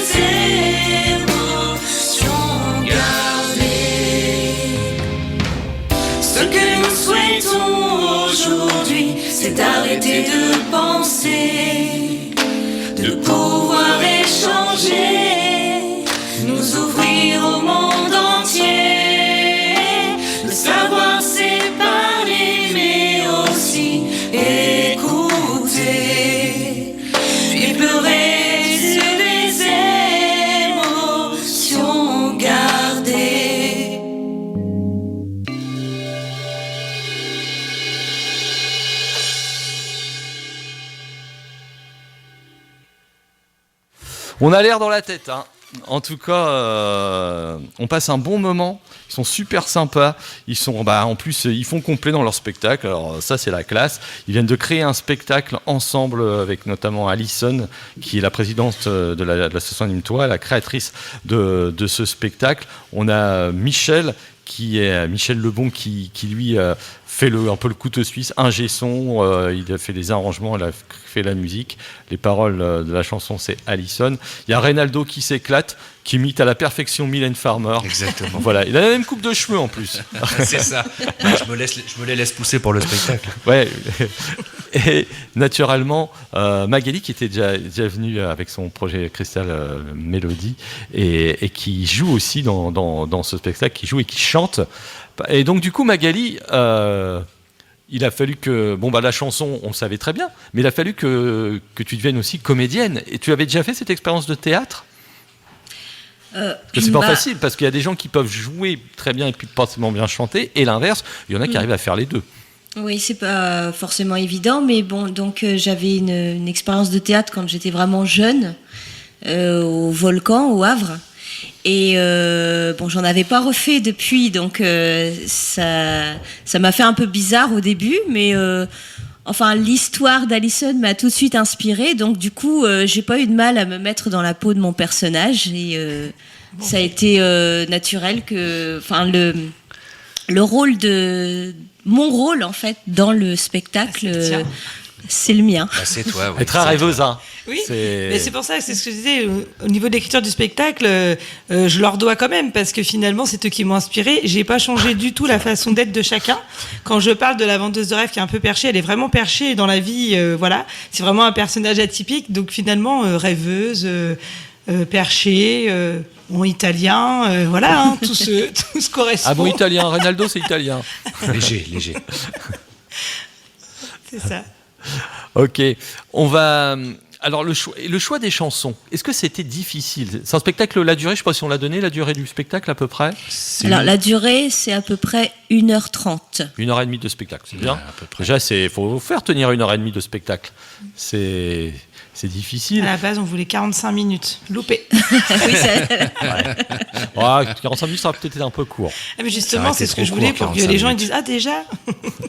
émotions gardées. Ce que nous souhaitons aujourd'hui, c'est d'arrêter de penser, de pouvoir échanger, nous ouvrir au monde entier, de savoir c'est parler mais aussi écouter, puis pleurer sur les émotions gardées. On a l'air dans la tête, hein. En tout cas, on passe un bon moment. Ils sont super sympas. Ils sont, en plus, ils font complet dans leur spectacle. Alors ça, c'est la classe. Ils viennent de créer un spectacle ensemble avec notamment Alison, qui est la présidente de l'association Anime-toi, la créatrice de ce spectacle. On a Michel Lebon, qui lui fait un peu le couteau suisse, ingé son, il a fait les arrangements, il a fait la musique, les paroles de la chanson c'est Alison. Il y a Reynaldo qui s'éclate, qui imite à la perfection Mylène Farmer. Exactement. Voilà, il a la même coupe de cheveux en plus. C'est ça. Je me les laisse pousser pour le spectacle. Ouais. Et naturellement, Magali qui était déjà venue avec son projet Crystal Melody et qui joue aussi dans ce spectacle, qui joue et qui chante. Et donc du coup Magali, il a fallu que la chanson on savait très bien, mais il a fallu que tu deviennes aussi comédienne. Et tu avais déjà fait cette expérience de théâtre? C'est pas facile parce qu'il y a des gens qui peuvent jouer très bien et puis pas forcément bien chanter, et l'inverse, il y en a qui arrivent à faire les deux. Oui, c'est pas forcément évident, mais bon, donc j'avais une expérience de théâtre quand j'étais vraiment jeune, au Volcan, au Havre. Et j'en avais pas refait depuis, donc ça m'a fait un peu bizarre au début, mais l'histoire d'Alison m'a tout de suite inspirée, donc du coup, j'ai pas eu de mal à me mettre dans la peau de mon personnage, et ça a été naturel que, mon rôle en fait dans le spectacle, c'est le mien. C'est toi. Oui, c'est très rêveuse, hein. Oui, mais c'est pour ça que c'est ce que je disais. Au niveau de l'écriture du spectacle, je leur dois quand même, parce que finalement, c'est eux qui m'ont inspiré. J'ai pas changé du tout la façon d'être de chacun. Quand je parle de la vendeuse de rêve qui est un peu perchée, elle est vraiment perchée dans la vie. Voilà, c'est vraiment un personnage atypique. Donc finalement, rêveuse, perchée, italien, voilà, hein, tout se correspond. Ah bon, italien, Reynaldo, c'est italien. Léger. C'est ça. Ok, on va. Alors le choix des chansons, est-ce que c'était difficile? C'est un spectacle, la durée, je ne sais pas si on l'a donné, la durée du spectacle à peu près? Alors la durée, c'est à peu près 1h30. 1h30 de spectacle, c'est bien. Ouais, à peu près. Déjà, il faut faire tenir 1h30 de spectacle. C'est difficile. À la base, on voulait 45 minutes. Loupé. Oui, Ouais. 45 minutes, ça aurait peut-être été un peu court. Ah, mais justement, c'est ce que je voulais pour que les gens ils disent ah déjà.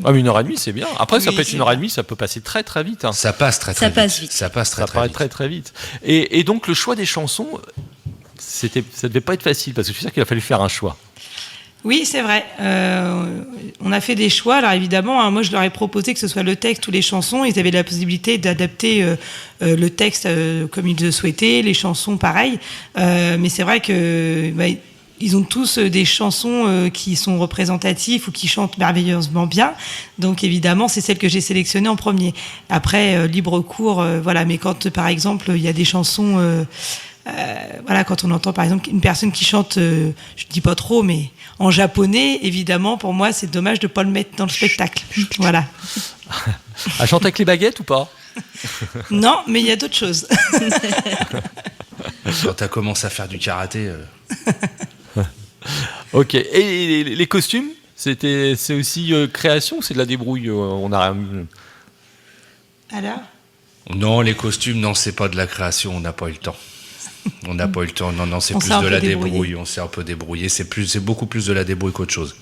Ah, mais 1h30, c'est bien. Après, ça Oui, peut être c'est 1h30, ça peut passer très très vite. Hein. Ça passe très Ça vite. passe vite. Ça passe Ça très paraît vite. très très vite. Et donc le choix des chansons, ça devait pas être facile parce que je suis sûr qu'il a fallu faire un choix. Oui, c'est vrai. On a fait des choix. Alors évidemment, hein, moi je leur ai proposé que ce soit le texte ou les chansons. Ils avaient la possibilité d'adapter le texte comme ils le souhaitaient, les chansons pareil. Mais c'est vrai que ils ont tous des chansons qui sont représentatives ou qui chantent merveilleusement bien. Donc évidemment, c'est celle que j'ai sélectionnée en premier. Après, libre cours, voilà. Mais quand, par exemple, il y a des chansons... voilà, quand on entend par exemple une personne qui chante, je dis pas trop, mais en japonais, évidemment, pour moi, c'est dommage de pas le mettre dans le spectacle. Voilà. À chanter avec les baguettes ou pas? Non, mais il y a d'autres choses. Quand tu as commencé à faire du karaté... Ok. Et les costumes, c'est aussi création ou c'est de la débrouille? Alors Non, les costumes, non, c'est pas de la création, on n'a pas eu le temps. On n'a pas eu le temps, non, c'est On plus s'est un de peu la débrouillé. débrouille, on s'est un peu débrouillé, c'est beaucoup plus de la débrouille qu'autre chose.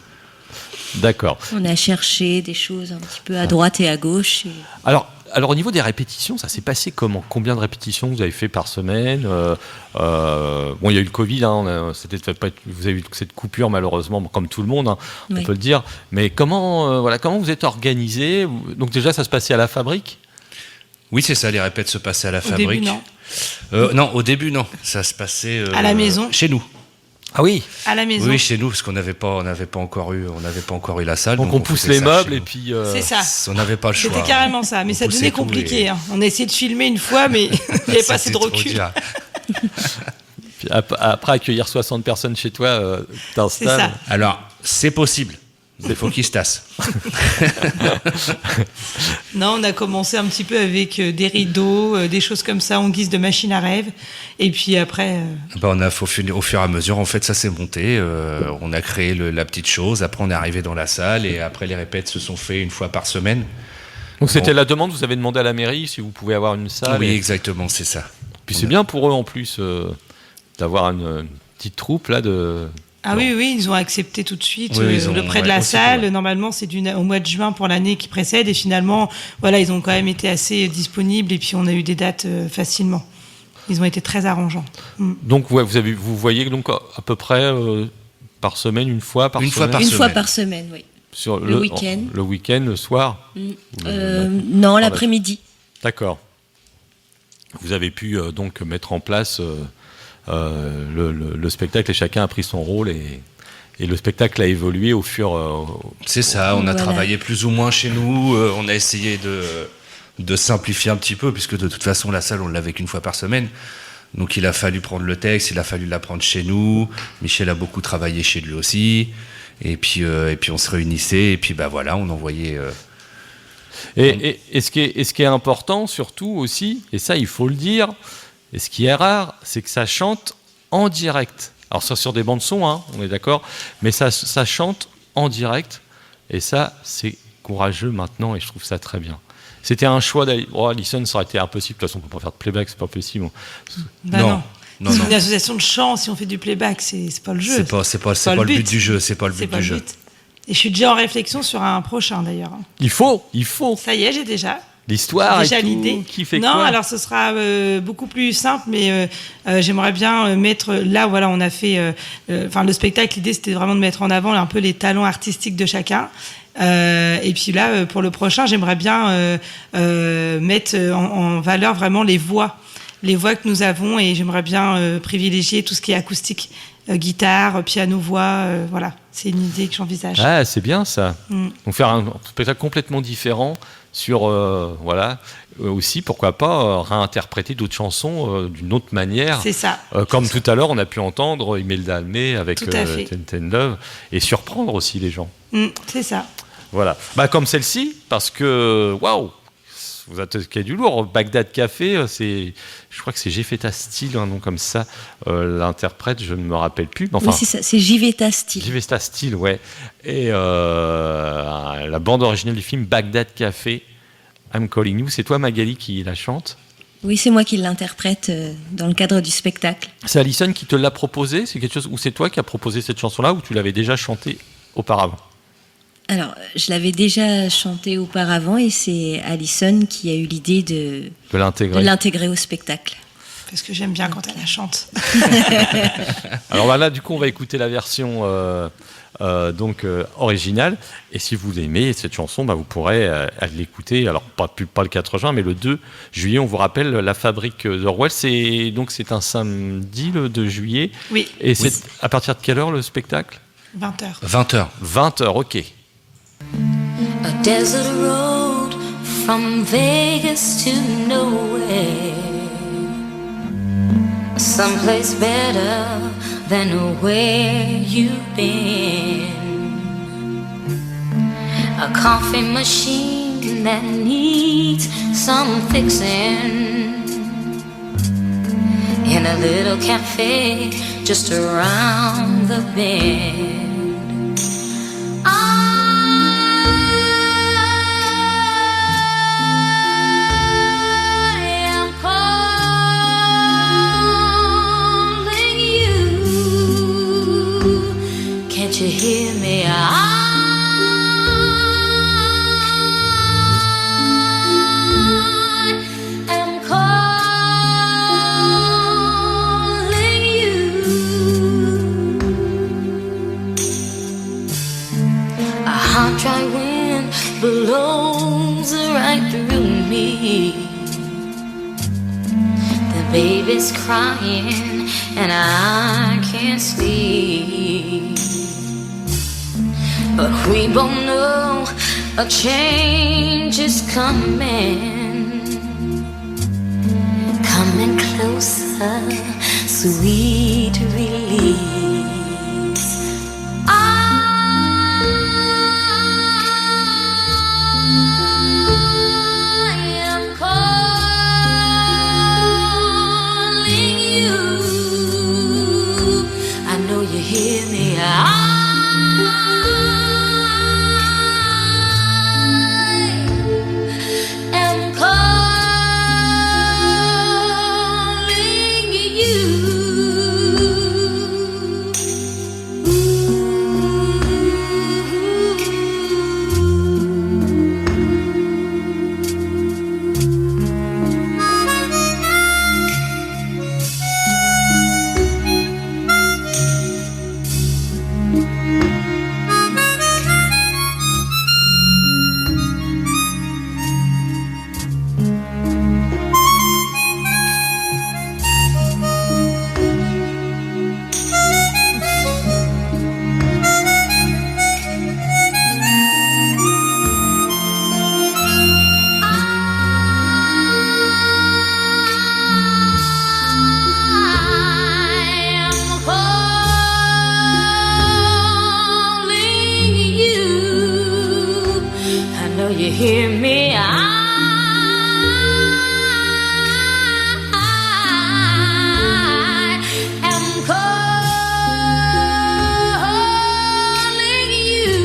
D'accord. On a cherché des choses un petit peu à droite et à gauche. Alors au niveau des répétitions, ça s'est passé comment? Combien de répétitions vous avez fait par semaine? Bon, il y a eu le Covid, hein, vous avez eu cette coupure malheureusement, comme tout le monde, hein, on Oui. peut le dire. Mais comment vous êtes organisé? Donc déjà, ça se passait à la fabrique? Oui, c'est ça, les répètes se passaient à la Au fabrique. début, non. Non, au début, non, ça se passait... À la maison. Chez nous. Ah oui. À la maison. Oui, chez nous, parce qu'on n'avait pas encore eu la salle. Donc on pousse faisait les ça meubles chez et nous. puis... C'est ça. On n'avait pas le choix. C'était carrément ça, mais On ça poussait devenait tout compliqué. et- Hein. On a essayé de filmer une fois, mais il n'y avait pas assez de C'était trop recul. dur. Puis après accueillir 60 personnes chez toi, C'est t'installes. ça. Alors, c'est possible. Il faut qu'ils se tassent. Non, on a commencé un petit peu avec des rideaux, des choses comme ça en guise de machine à rêve. Et puis après, On a, au fur et à mesure, en fait, ça s'est monté. On a créé la petite chose. Après, on est arrivé dans la salle. Et après, les répètes se sont fait une fois par semaine. Donc c'était Bon. la demande, vous avez demandé à la mairie si vous pouvez avoir une salle. Oui, et exactement, c'est ça. puis c'est bien pour eux en plus d'avoir une petite troupe là de... ah oui, ils ont accepté tout de suite Oui, ils ont- le prêt de ouais, la aussitôt, salle. ouais. Normalement, c'est au mois de juin pour l'année qui précède. Et finalement, voilà, ils ont quand même été assez disponibles. Et puis, on a eu des dates facilement. Ils ont été très arrangeants. Donc ouais, vous voyez donc à peu près par semaine, une fois par Une fois semaine par Une fois semaine. par semaine, oui. sur le week-end. Le week-end, le soir. Non, l'après-midi. D'accord. Vous avez pu donc mettre en place le spectacle et chacun a pris son rôle et le spectacle a évolué au fur. C'est ça, on a Voilà. travaillé plus ou moins chez nous, on a essayé de simplifier un petit peu, puisque de toute façon la salle on l'avait qu'une fois par semaine. Donc il a fallu prendre le texte, il a fallu l'apprendre chez nous, Michel a beaucoup travaillé chez lui aussi, et puis on se réunissait, et puis voilà, on envoyait... Et ce qui est important surtout aussi, et ça il faut le dire, et ce qui est rare, c'est que ça chante en direct. Alors ça sur des bandes son, hein, on est d'accord, mais ça chante en direct, et ça c'est courageux maintenant, et je trouve ça très bien. C'était un choix Alison, ça aurait été impossible, de toute façon on peut pas faire de playback, c'est pas possible. Bah Non. Non, C'est non. une association de chant. Si on fait du playback, c'est pas le jeu. C'est pas le but du jeu, c'est pas le C'est but pas du le jeu. but. Et je suis déjà en réflexion sur un prochain d'ailleurs. Il faut Ça y est, j'ai déjà. l'histoire Déjà et tout, l'idée. qui fait non, quoi. alors ce sera beaucoup plus simple, mais j'aimerais bien mettre là, voilà, on a fait, le spectacle. L'idée c'était vraiment de mettre en avant un peu les talents artistiques de chacun. Et puis là, pour le prochain, j'aimerais bien mettre en valeur vraiment les voix que nous avons, et j'aimerais bien privilégier tout ce qui est acoustique, guitare, piano, voix, voilà. C'est une idée que j'envisage. Ah, c'est bien ça. Mm. Donc faire un spectacle complètement différent sur, aussi, pourquoi pas, réinterpréter d'autres chansons d'une autre manière. C'est ça. Comme tout à l'heure, on a pu entendre Imelda Almé avec Tout à fait. Ten Love, et surprendre aussi les gens. C'est ça. Voilà. Comme celle-ci, parce que, waouh, vous attaquez du lourd. Bagdad Café, je crois que c'est Jefeta Style, un nom comme ça. L'interprète, je ne me rappelle plus. Mais enfin, Oui, c'est ça, c'est Jiveta Style. Jefeta Style, ouais. Et la bande originale du film Bagdad Café, I'm Calling You, c'est toi Magali qui la chante. Oui, c'est moi qui l'interprète dans le cadre du spectacle. C'est Alison qui te l'a proposé, c'est quelque chose, ou c'est toi qui as proposé cette chanson-là, ou tu l'avais déjà chantée auparavant? Alors, je l'avais déjà chanté auparavant et c'est Alison qui a eu l'idée de De l'intégrer. l'intégrer au spectacle. parce que j'aime bien quand elle la chante. Alors là, du coup, on va écouter la version originale. Et si vous aimez cette chanson, vous pourrez aller l'écouter. Alors, pas le 4 juin, mais le 2 juillet. On vous rappelle, la Fabrique d'Orwell, c'est un samedi, le 2 juillet. Oui. Et c'est à partir de quelle heure, le spectacle ? 20h. 20h. 20h, ok. A desert road from Vegas to nowhere, someplace better than where you've been. A coffee machine that needs some fixing, in a little cafe just around the bend. You hear me? I am calling you. A hot dry wind blows right through me. The baby's crying and I can't sleep. But we both know a change is coming. Coming closer, sweet release. I am calling you. I know you hear me. You hear me? I am calling you.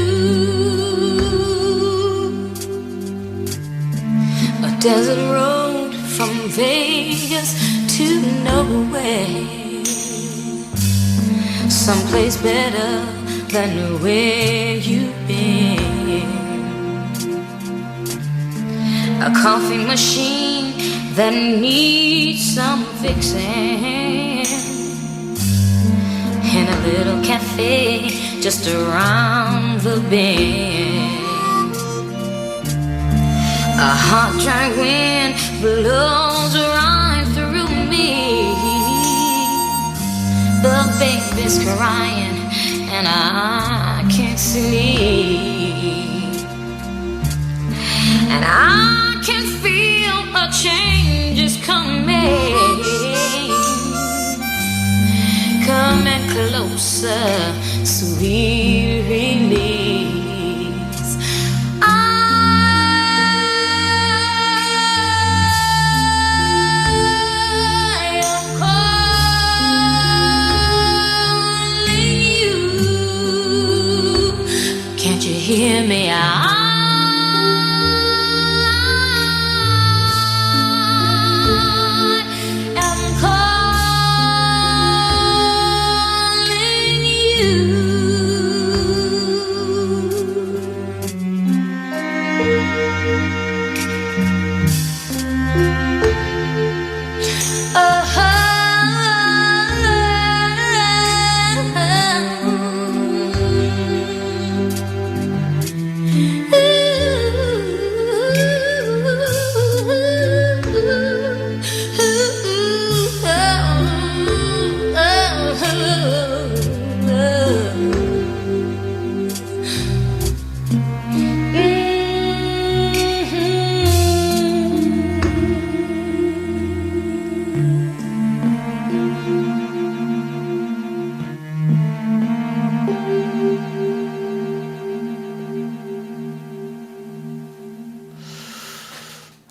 A desert road from Vegas to nowhere, someplace better than where you've been. A coffee machine that needs some fixing, in a little cafe just around the bend. A hot dry wind blows right through me. The baby's crying and I can't sleep, and I can feel a change is coming. Coming closer, sweet release. I am calling you. Can't you hear me?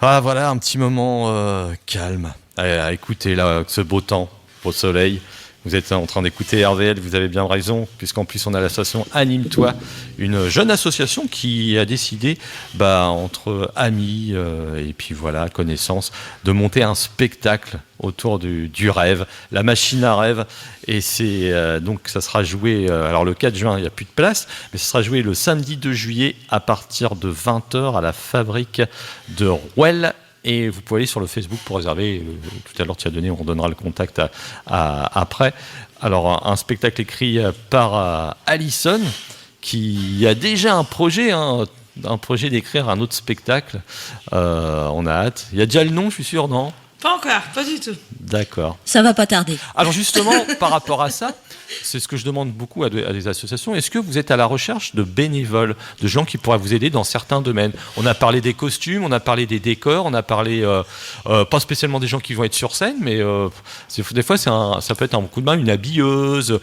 Ah voilà, un petit moment calme. Écoutez là, ce beau temps, beau soleil. Vous êtes en train d'écouter RVL, vous avez bien raison, puisqu'en plus on a l'association Anime-toi, une jeune association qui a décidé, entre amis et puis voilà, connaissances, de monter un spectacle autour du rêve, la machine à rêve. Et c'est donc ça sera joué, alors le 4 juin, il n'y a plus de place, mais ça sera joué le samedi 2 juillet à partir de 20h à la Fabrique de Rouelle. Et vous pouvez aller sur le Facebook pour réserver. Tout à l'heure, tu as donné, on redonnera le contact après. Alors, un spectacle écrit par Alison, qui a déjà un projet d'écrire un autre spectacle. On a hâte. Il y a déjà le nom, je suis sûr, non ? Pas encore, pas du tout. D'accord. Ça va pas tarder. Alors justement, par rapport à ça, c'est ce que je demande beaucoup à des associations. Est-ce que vous êtes à la recherche de bénévoles, de gens qui pourraient vous aider dans certains domaines ? On a parlé des costumes, on a parlé des décors, on a parlé pas spécialement des gens qui vont être sur scène, mais des fois ça peut être un coup de main, une habilleuse,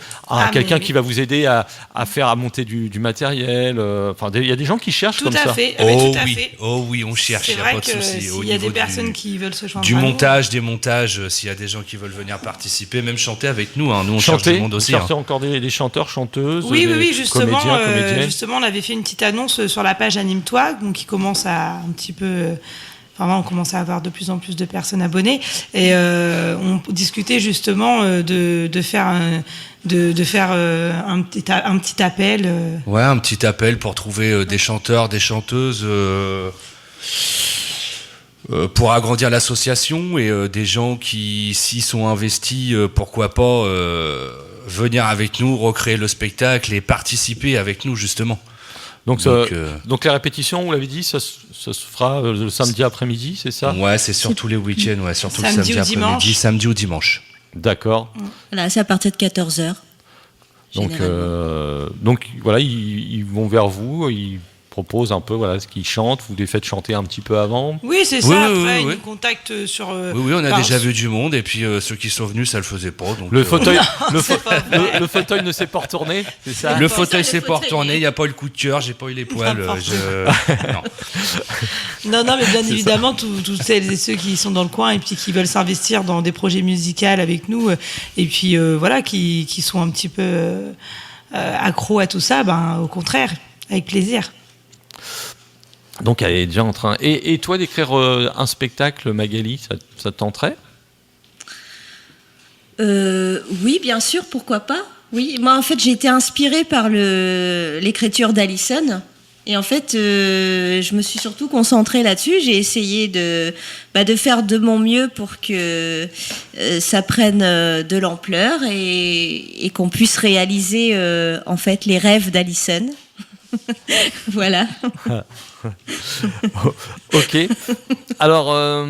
quelqu'un qui va vous aider à monter du matériel. Il y a des gens qui cherchent comme ça. Tout à fait. Oh oui, on cherche, il n'y a pas de souci. S'il y a des personnes qui veulent se joindre du montage, des montages, s'il y a des gens qui veulent venir participer, même chanter avec nous. Nous, on cherche du monde aussi. Encore des chanteurs, chanteuses, oui, justement, comédiennes. Justement, on avait fait une petite annonce sur la page Anime-toi, donc qui commence à un petit peu... on commence à avoir de plus en plus de personnes abonnées, et on discutait justement de faire un petit appel. Ouais, un petit appel pour trouver des chanteurs, des chanteuses... pour agrandir l'association et des gens qui, s'y sont investis, pourquoi pas venir avec nous, recréer le spectacle et participer avec nous justement. Donc la répétition, vous l'avez dit, ça se fera le samedi après-midi, c'est ça ? Ouais, c'est surtout les week-ends, surtout le samedi après-midi, samedi ou dimanche. D'accord. Voilà, c'est à partir de 14h. Donc voilà, ils vont vers vous, ils proposent un peu ce qu'ils chantent, vous les faites chanter un petit peu avant. Oui, c'est ça. Après, ils nous contactent sur. Oui, on a déjà vu du monde et puis ceux qui sont venus, ça le faisait pas. Donc, le fauteuil ne s'est pas retourné, c'est ça ? Le fauteuil s'est pas retourné. Il n'y a pas eu le coup de cœur, j'ai pas eu les poils. Non, mais bien évidemment, tous celles et ceux qui sont dans le coin et puis qui veulent s'investir dans des projets musicaux avec nous et puis qui sont un petit peu accros à tout ça, au contraire, avec plaisir. Donc elle est déjà en train. Et toi d'écrire un spectacle, Magali, ça te tenterait ? Oui, bien sûr, pourquoi pas. Oui, moi en fait j'ai été inspirée par l'écriture d'Alison. Et en fait, je me suis surtout concentrée là-dessus. J'ai essayé de faire de mon mieux pour que ça prenne de l'ampleur et qu'on puisse réaliser en fait les rêves d'Alison. Voilà. Ok. Alors,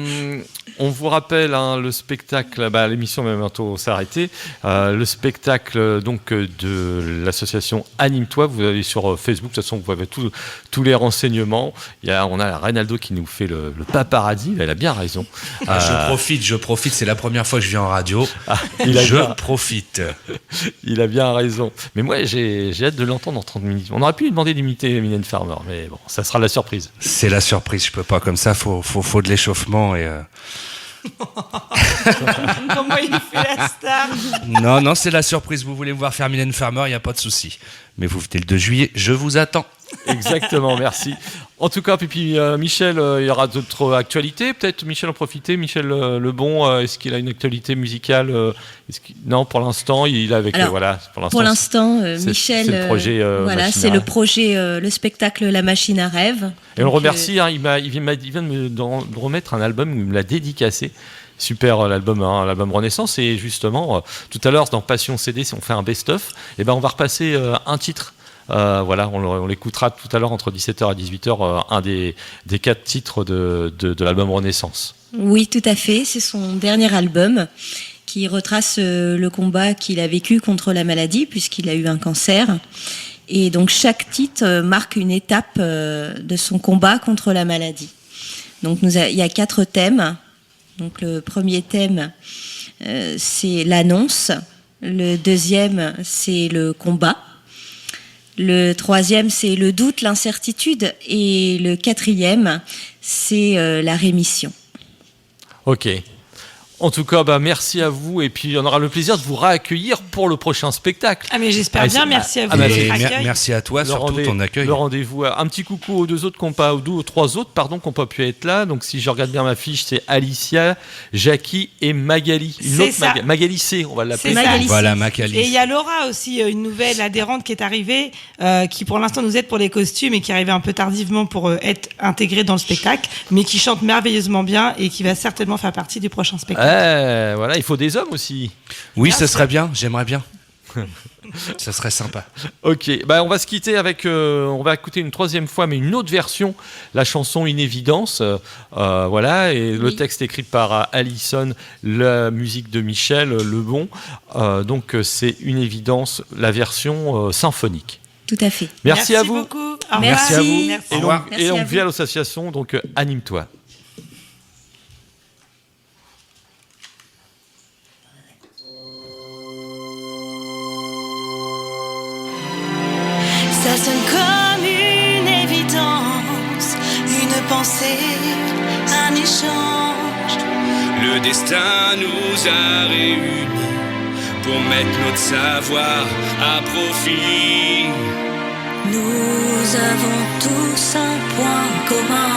on vous rappelle le spectacle. L'émission va bientôt s'arrêter. Le spectacle donc de l'association Anime-toi. Vous allez sur Facebook. De toute façon, vous avez tous les renseignements. On a Reynaldo qui nous fait le paparazzi. Elle a bien raison. Je profite. C'est la première fois que je viens en radio. Profite. Il a bien raison. Mais moi, j'ai hâte de l'entendre en 30 minutes. On aurait pu lui demander d'imiter Mylène Farmer, mais bon, ça sera la surprise. C'est la surprise. Je peux pas comme ça. Faut de l'échauffement et. Comment il fait la star ? Non, c'est la surprise. Vous voulez me voir faire Mylène Farmer, il n'y a pas de souci. Mais vous venez le 2 juillet, je vous attends. Exactement, merci. En tout cas, puis Michel, il y aura d'autres actualités. Peut-être Michel en profiter. Michel Lebon, est-ce qu'il a une actualité musicale ? Non, pour l'instant, il est avec. Pour l'instant, Michel. C'est le projet. C'est le projet, le spectacle La Machine à rêve. Et on le remercie. Il vient de me remettre un album, il me l'a dédicacé. Super l'album Renaissance. Et justement, tout à l'heure dans Passion CD, si on fait un best-of, on va repasser un titre. On l'écoutera tout à l'heure entre 17h et 18h, un des 4 titres de l'album Renaissance. Oui, tout à fait. C'est son dernier album qui retrace le combat qu'il a vécu contre la maladie puisqu'il a eu un cancer. Et donc chaque titre marque une étape de son combat contre la maladie. Donc il y a 4 thèmes. Donc le premier thème, c'est l'annonce. Le deuxième, c'est le combat. Le troisième, c'est le doute, l'incertitude. Et le quatrième, c'est la rémission. Ok. En tout cas, merci à vous et puis on aura le plaisir de vous réaccueillir pour le prochain spectacle. Ah mais j'espère bien, merci à vous. Et merci à toi, surtout ton accueil. Le rendez-vous. Un petit coucou aux deux aux trois autres qui n'ont pas pu être là. Donc si je regarde bien ma fiche, c'est Alicia, Jackie et Magali. Magali C, on va l'appeler. Magali. Voilà, Magali. Et il y a Laura aussi, une nouvelle adhérente qui est arrivée, qui pour l'instant nous aide pour les costumes et qui est arrivée un peu tardivement pour être intégrée dans le spectacle, mais qui chante merveilleusement bien et qui va certainement faire partie du prochain spectacle. Voilà, il faut des hommes aussi. Oui, ce serait bien, j'aimerais bien. Ça serait sympa. Ok, on va se quitter avec, on va écouter une troisième fois, mais une autre version, la chanson Une évidence. Voilà, et le texte écrit par Alison, la musique de Michel Lebon. Donc c'est Une évidence, la version symphonique. Tout à fait. Merci à vous. Beaucoup. Merci à vous. Merci. Et Au revoir. donc, via l'association, donc Anime-toi. Ça sonne comme une évidence, une pensée, un échange. Le destin nous a réunis pour mettre notre savoir à profit. Nous avons tous un point commun,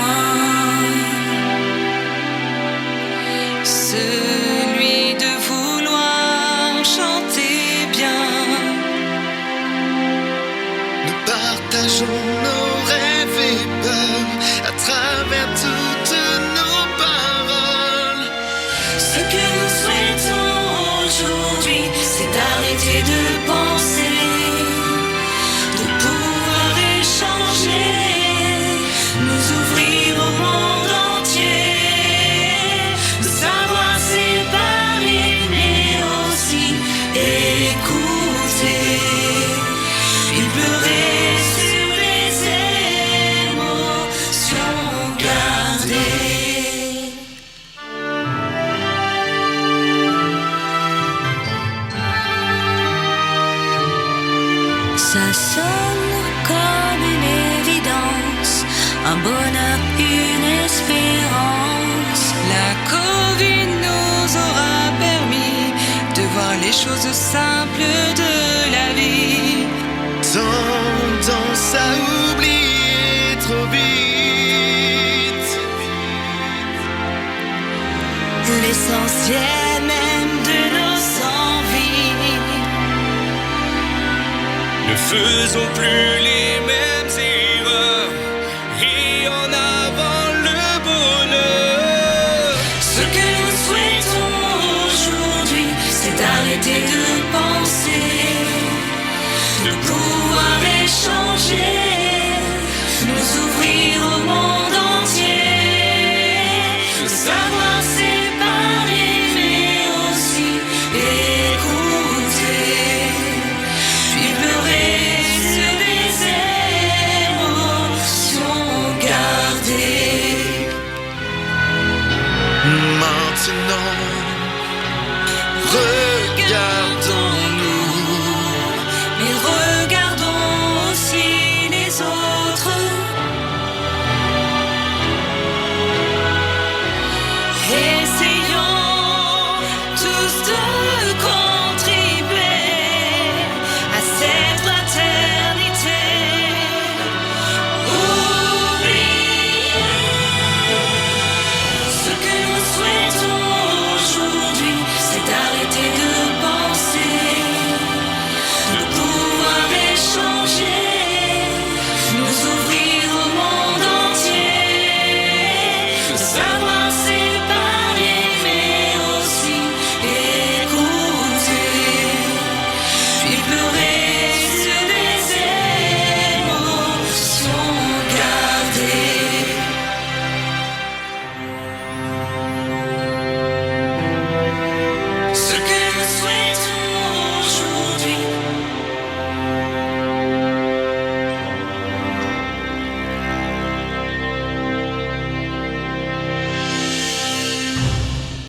celui de vouloir chanter bien. Nous partageons nos rêves et peurs à travers toutes nos paroles. Ce que nous souhaitons aujourd'hui, c'est d'arrêter de penser, de pouvoir échanger, nous ouvrir au monde entier, de savoir séparer mais aussi écouter, puis pleurer sur les émotions gardées. Ça sonne comme une évidence, un bonheur, une espérance. La Covid nous aura permis de voir les choses simples de la vie. Tendance à oublier trop vite L'essentiel même de nos envies. Ne faisons plus les mêmes